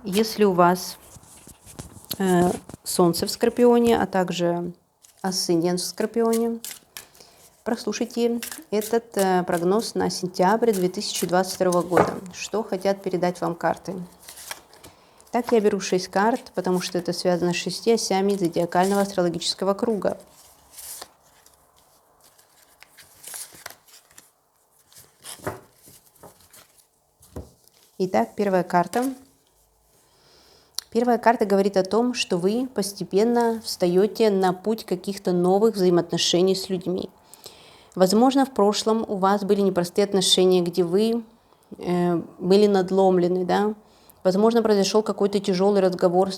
Если у вас Солнце в Скорпионе, а также асцендент в Скорпионе, прослушайте этот прогноз на сентябрь 2022 года. Что хотят передать вам карты? Так я беру 6 карт, потому что это связано с 6 осями зодиакального астрологического круга. Итак, первая карта. Первая карта говорит о том, что вы постепенно встаете на путь каких-то новых взаимоотношений с людьми. Возможно, в прошлом у вас были непростые отношения, где вы были надломлены, да? Возможно, произошел какой-то тяжелый разговор,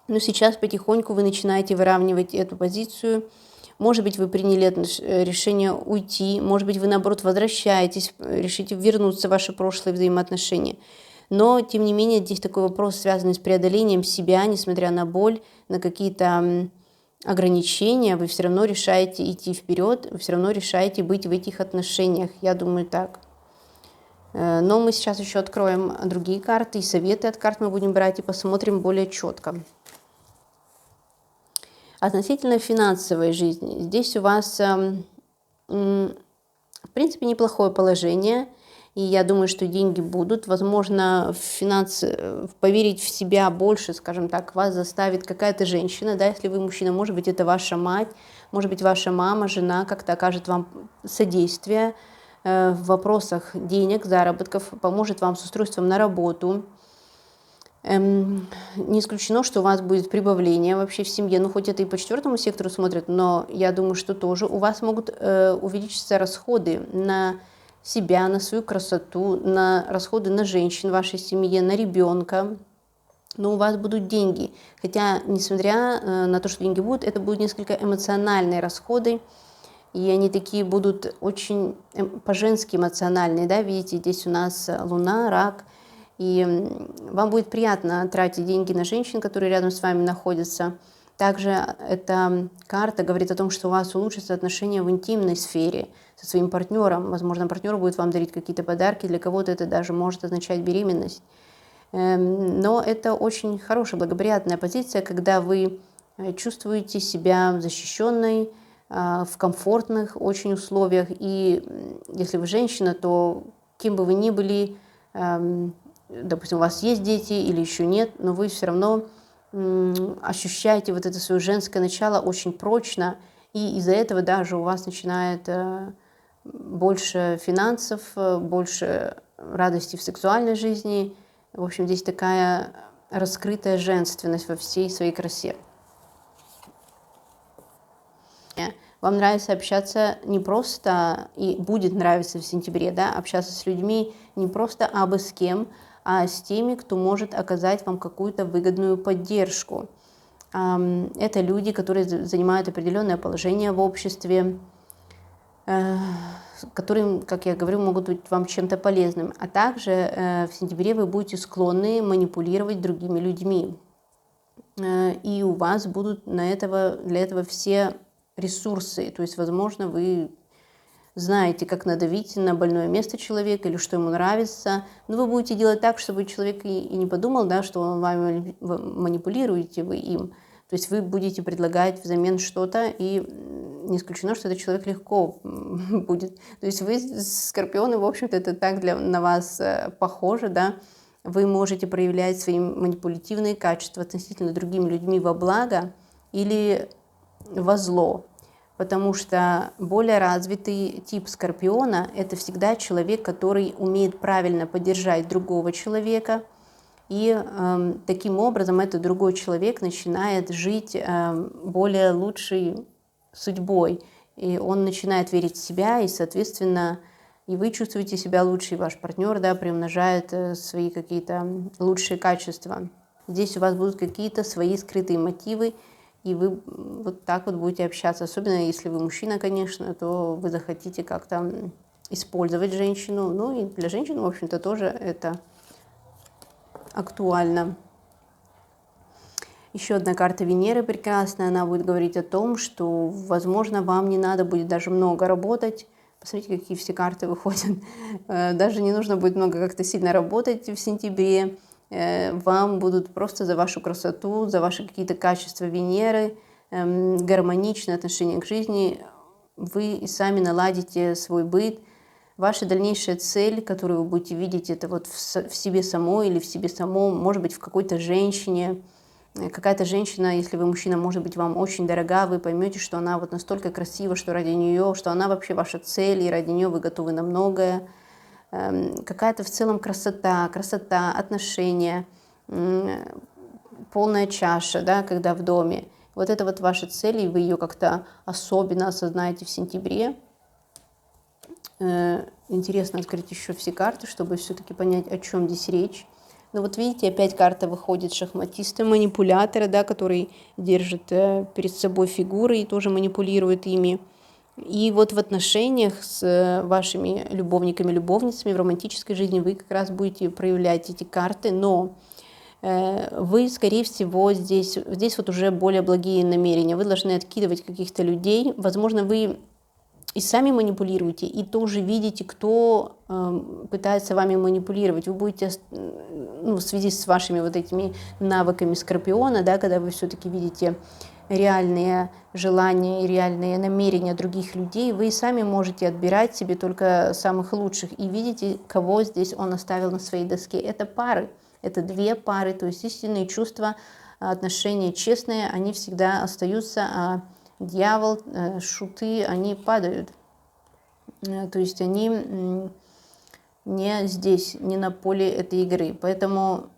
но сейчас потихоньку вы начинаете выравнивать эту позицию. Может быть, вы приняли решение уйти, может быть, вы, наоборот, возвращаетесь, решите вернуться в ваши прошлые взаимоотношения. Но, тем не менее, здесь такой вопрос, связанный с преодолением себя, несмотря на боль, на какие-то ограничения, вы все равно решаете идти вперед, вы все равно решаете быть в этих отношениях. Я думаю, так. Но мы сейчас еще откроем другие карты, и советы от карт мы будем брать и посмотрим более четко. Относительно финансовой жизни. Здесь у вас, в принципе, неплохое положение. И я думаю, что деньги будут. Возможно, поверить в себя больше, скажем так, вас заставит какая-то женщина. Да, если вы мужчина, может быть, это ваша мать, может быть, ваша мама, жена как-то окажет вам содействие в вопросах денег, заработков, поможет вам с устройством на работу. Не исключено, что у вас будет прибавление вообще в семье. Ну, хоть это и по 4-му сектору смотрят, но я думаю, что тоже у вас могут увеличиться расходы на себя, на свою красоту, на расходы на женщин в вашей семье, на ребенка. Но у вас будут деньги. Хотя, несмотря на то, что деньги будут, это будут несколько эмоциональные расходы. И они такие будут очень по-женски эмоциональные. Да? Видите, здесь у нас Луна, Рак. И вам будет приятно тратить деньги на женщин, которые рядом с вами находятся. Также эта карта говорит о том, что у вас улучшатся отношения в интимной сфере со своим партнером. Возможно, партнер будет вам дарить какие-то подарки, для кого-то это даже может означать беременность. Но это очень хорошая, благоприятная позиция, когда вы чувствуете себя защищенной, в комфортных очень условиях. И если вы женщина, то кем бы вы ни были, допустим, у вас есть дети или еще нет, но вы все равно ощущаете вот это свое женское начало очень прочно, и из-за этого даже у вас начинает больше финансов, больше радости в сексуальной жизни. В общем, здесь такая раскрытая женственность во всей своей красе. Вам нравится общаться не просто, и будет нравиться в сентябре, да, общаться с людьми не просто абы с кем, а с теми, кто может оказать вам какую-то выгодную поддержку. Это люди, которые занимают определенное положение в обществе, которые, как я говорю, могут быть вам чем-то полезным. А также в сентябре вы будете склонны манипулировать другими людьми. И у вас будут для этого все ресурсы. То есть, возможно, вы знаете, как надавить на больное место человека или что ему нравится, но вы будете делать так, чтобы человек и не подумал, да, что он вами манипулируете вы им. То есть вы будете предлагать взамен что-то, и не исключено, что этот человек легко будет. То есть вы, скорпионы, в общем-то, это так на вас похоже, да. Вы можете проявлять свои манипулятивные качества относительно другими людьми во благо или во зло. Потому что более развитый тип скорпиона – это всегда человек, который умеет правильно поддержать другого человека, и таким образом этот другой человек начинает жить более лучшей судьбой, и он начинает верить в себя, и, соответственно, и вы чувствуете себя лучше, и ваш партнер, да, приумножает свои какие-то лучшие качества. Здесь у вас будут какие-то свои скрытые мотивы, и вы вот так вот будете общаться. Особенно если вы мужчина, конечно, то вы захотите как-то использовать женщину. Ну и для женщин, в общем-то, тоже это актуально. Еще одна карта Венеры прекрасная. Она будет говорить о том, что, возможно, вам не надо будет даже много работать. Посмотрите, какие все карты выходят. Даже не нужно будет много как-то сильно работать в сентябре. вам будут просто за вашу красоту, за ваши какие-то качества Венеры, гармоничное отношение к жизни, вы и сами наладите свой быт. Ваша дальнейшая цель, которую вы будете видеть, это вот в себе самой или в себе самом, может быть, в какой-то женщине. Какая-то женщина, если вы мужчина, может быть вам очень дорога, вы поймете, что она вот настолько красива, что ради нее, что она вообще ваша цель, и ради нее вы готовы на многое. Какая-то в целом красота, отношения, полная чаша, да, когда в доме. Вот это вот ваша цель, и вы ее как-то особенно осознаете в сентябре. Интересно открыть еще все карты, чтобы все-таки понять, о чем здесь речь. Но вот видите, опять карта выходит шахматиста, манипулятора, да, который держит перед собой фигуры и тоже манипулирует ими. И вот в отношениях с вашими любовниками, любовницами в романтической жизни вы как раз будете проявлять эти карты, но вы, скорее всего, здесь вот уже более благие намерения. Вы должны откидывать каких-то людей. Возможно, вы и сами манипулируете, и тоже видите, кто пытается вами манипулировать. Вы будете, в связи с вашими вот этими навыками Скорпиона, да, когда вы все-таки видите реальные желания и реальные намерения других людей, вы и сами можете отбирать себе только самых лучших. И видите, кого здесь он оставил на своей доске. Это пары, это две пары, то есть истинные чувства, отношения честные, они всегда остаются, а дьявол, шуты, они падают. То есть они не здесь, не на поле этой игры. Поэтому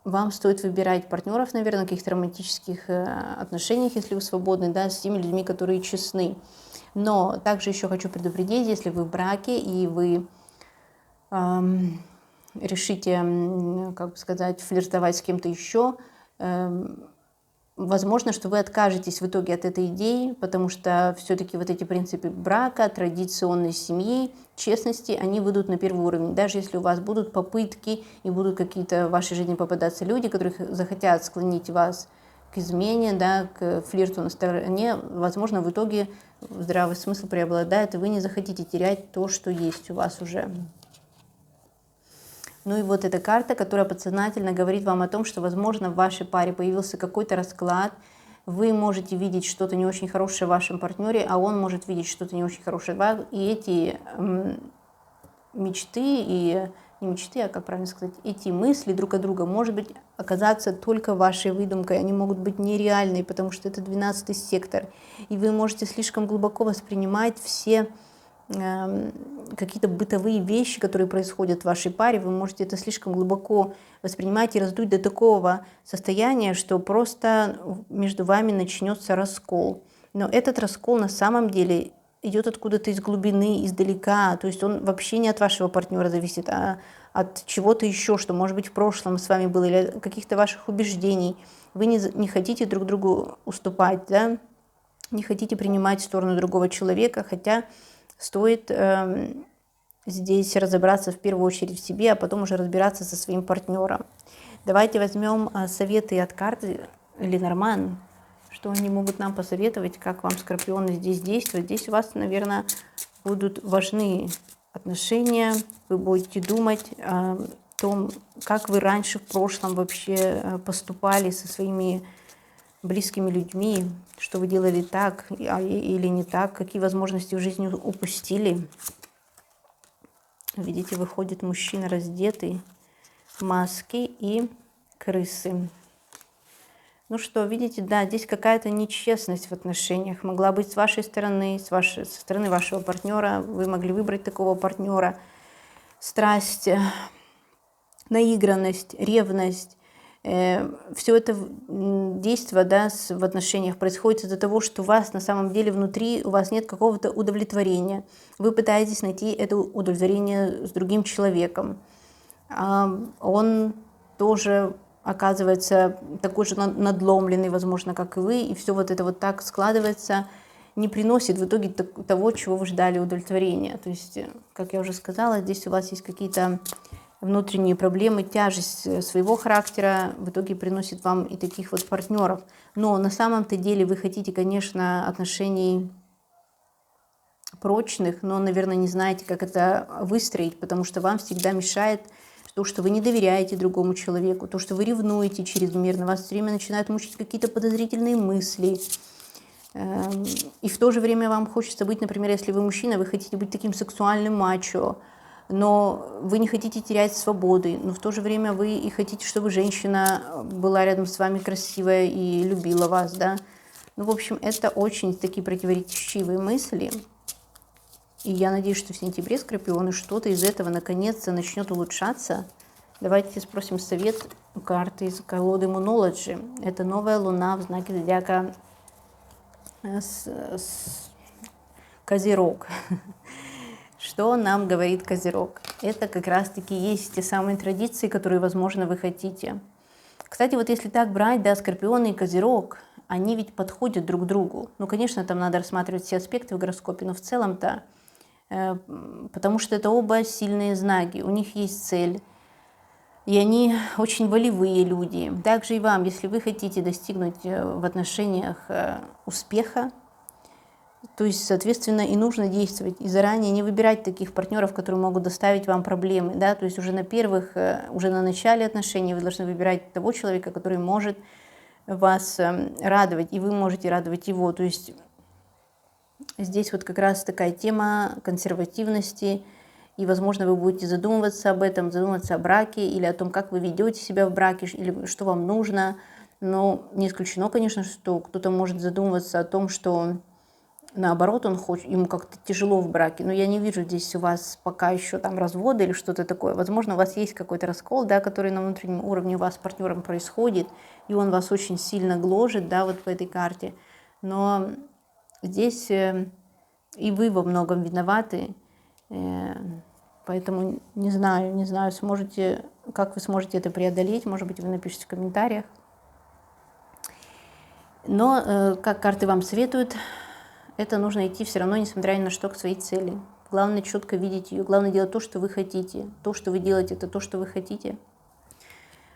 вам стоит выбирать партнеров, наверное, в каких-то романтических отношениях, если вы свободны, да, с теми людьми, которые честны. Но также еще хочу предупредить, если вы в браке и вы решите, как бы сказать, флиртовать с кем-то еще, возможно, что вы откажетесь в итоге от этой идеи, потому что все-таки вот эти принципы брака, традиционной семьи, честности, они выйдут на первый уровень. Даже если у вас будут попытки и будут какие-то в вашей жизни попадаться люди, которые захотят склонить вас к измене, да, к флирту на стороне, возможно, в итоге здравый смысл преобладает, и вы не захотите терять то, что есть у вас уже. Ну и вот эта карта, которая подсознательно говорит вам о том, что, возможно, в вашей паре появился какой-то расклад, вы можете видеть что-то не очень хорошее в вашем партнере, а он может видеть что-то не очень хорошее в вас, и эти мечты, и не мечты, а, как правильно сказать, эти мысли друг от друга, может быть, оказаться только вашей выдумкой, они могут быть нереальные, потому что это 12-й сектор, и вы можете слишком глубоко воспринимать все какие-то бытовые вещи, которые происходят в вашей паре, вы можете это слишком глубоко воспринимать и раздуть до такого состояния, что просто между вами начнется раскол. Но этот раскол на самом деле идет откуда-то из глубины, издалека, то есть он вообще не от вашего партнера зависит, а от чего-то еще, что, может быть, в прошлом с вами было, или каких-то ваших убеждений. Вы не хотите друг другу уступать, да? Не хотите принимать сторону другого человека, хотя стоит здесь разобраться в первую очередь в себе, а потом уже разбираться со своим партнером. Давайте возьмем советы от карты Ленорман, что они могут нам посоветовать, как вам, скорпионы, здесь действовать. Здесь у вас, наверное, будут важны отношения, вы будете думать о том, как вы раньше в прошлом вообще поступали со своими близкими людьми, что вы делали так или не так, какие возможности в жизни упустили. Видите, выходит мужчина раздетый, маски и крысы. Ну что, видите, да, здесь какая-то нечестность в отношениях могла быть с вашей стороны, со стороны вашего партнера. Вы могли выбрать такого партнера. Страсть, наигранность, ревность. Все это действие, да, в отношениях происходит из-за того, что у вас на самом деле внутри, у вас нет какого-то удовлетворения. Вы пытаетесь найти это удовлетворение с другим человеком. Он тоже оказывается такой же надломленный, возможно, как и вы, и все вот это вот так складывается, не приносит в итоге того, чего вы ждали, удовлетворения. То есть, как я уже сказала, здесь у вас есть какие-то внутренние проблемы, тяжесть своего характера в итоге приносит вам и таких вот партнеров. Но на самом-то деле вы хотите, конечно, отношений прочных, но, наверное, не знаете, как это выстроить, потому что вам всегда мешает, то, что вы не доверяете другому человеку, то, что вы ревнуете чрезмерно, вас все время начинают мучить какие-то подозрительные мысли. И в то же время вам хочется быть, например, если вы мужчина, вы хотите быть таким сексуальным мачо, но вы не хотите терять свободы, но в то же время вы и хотите, чтобы женщина была рядом с вами красивая и любила вас, да. Ну, в общем, это очень такие противоречивые мысли. И я надеюсь, что в сентябре, Скорпионы, что-то из этого наконец-то начнет улучшаться. Давайте спросим совет у карты из колоды Moonology. Это новая луна в знаке зодиака Козерог. Что нам говорит Козерог? Это как раз-таки есть те самые традиции, которые, возможно, вы хотите. Кстати, вот если так брать, да, Скорпионы и Козерог, они ведь подходят друг к другу. Ну, конечно, там надо рассматривать все аспекты в гороскопе, но в целом-то, потому что это оба сильные знаки, у них есть цель, и они очень волевые люди. Также и вам, если вы хотите достигнуть в отношениях успеха, то есть, соответственно, и нужно действовать, и заранее не выбирать таких партнеров, которые могут доставить вам проблемы, да, то есть уже на первых, уже на начале отношений вы должны выбирать того человека, который может вас радовать, и вы можете радовать его, то есть здесь вот как раз такая тема консервативности, и, возможно, вы будете задумываться об этом, задумываться о браке или о том, как вы ведете себя в браке, или что вам нужно. Но не исключено, конечно, что кто-то может задумываться о том, что наоборот, ему как-то тяжело в браке. Но я не вижу здесь у вас пока еще там развода или что-то такое. Возможно, у вас есть какой-то раскол, да, который на внутреннем уровне у вас с партнером происходит, и он вас очень сильно гложет, да, вот по этой карте. Но здесь и вы во многом виноваты, поэтому не знаю, как вы сможете это преодолеть, может быть, вы напишите в комментариях. Но, как карты вам советуют, это нужно идти все равно, несмотря ни на что, к своей цели. Главное четко видеть ее, главное делать то, что вы хотите. То, что вы делаете, это то, что вы хотите.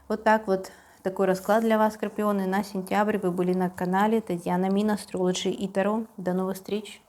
Вот так вот. Такой расклад для вас, Скорпионы, на сентябрь. Вы были на канале Татьяна Мин, Astrology и Таро. До новых встреч!